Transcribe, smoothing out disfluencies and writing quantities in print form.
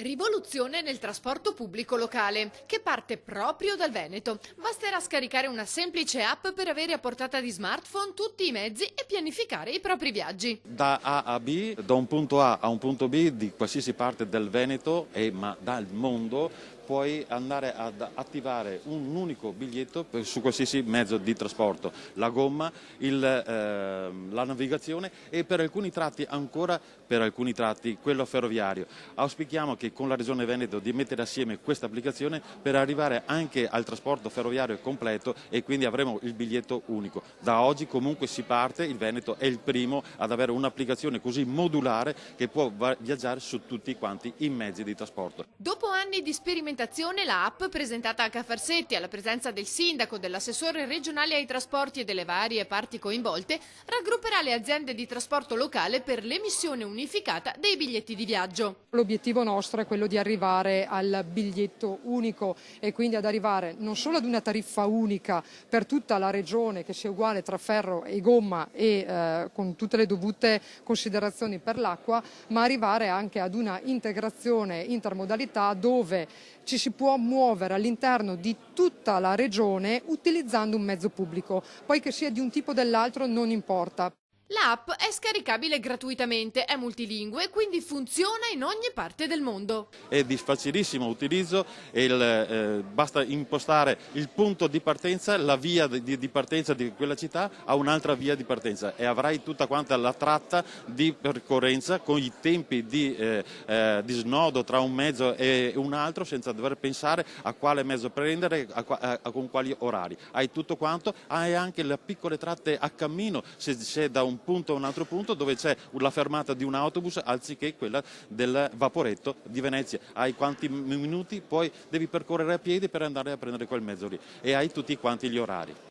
Rivoluzione nel trasporto pubblico locale, che parte proprio dal Veneto. Basterà scaricare una semplice app per avere a portata di smartphone tutti i mezzi e pianificare i propri viaggi. Da A a B, da un punto A a un punto B di qualsiasi parte del Veneto ma dal mondo, puoi andare ad attivare un unico biglietto su qualsiasi mezzo di trasporto, la gomma, la navigazione e per alcuni tratti quello ferroviario. Auspichiamo che con la Regione Veneto di mettere assieme questa applicazione per arrivare anche al trasporto ferroviario completo e quindi avremo il biglietto unico. Da oggi comunque si parte, il Veneto è il primo ad avere un'applicazione così modulare che può viaggiare su tutti quanti i mezzi di trasporto. Dopo anni di sperimentazione, la app presentata a Cafarsetti alla presenza del sindaco, dell'assessore regionale ai trasporti e delle varie parti coinvolte, raggrupperà le aziende di trasporto locale per l'emissione unificata dei biglietti di viaggio. L'obiettivo nostro è quello di arrivare al biglietto unico e quindi ad arrivare non solo ad una tariffa unica per tutta la regione che sia uguale tra ferro e gomma e con tutte le dovute considerazioni per l'acqua, ma arrivare anche ad una integrazione intermodalità dove ci si può muovere all'interno di tutta la regione utilizzando un mezzo pubblico, poi che sia di un tipo o dell'altro non importa. L'app è scaricabile gratuitamente, è multilingue e quindi funziona in ogni parte del mondo. È di facilissimo utilizzo e basta impostare il punto di partenza, la via di partenza di quella città a un'altra via di partenza e avrai tutta quanta la tratta di percorrenza con i tempi di snodo tra un mezzo e un altro senza dover pensare a quale mezzo prendere, con quali orari. Hai tutto quanto, hai anche le piccole tratte a cammino se da un punto a un altro punto dove c'è la fermata di un autobus anziché quella del Vaporetto di Venezia. Hai quanti minuti, poi devi percorrere a piedi per andare a prendere quel mezzo lì e hai tutti quanti gli orari.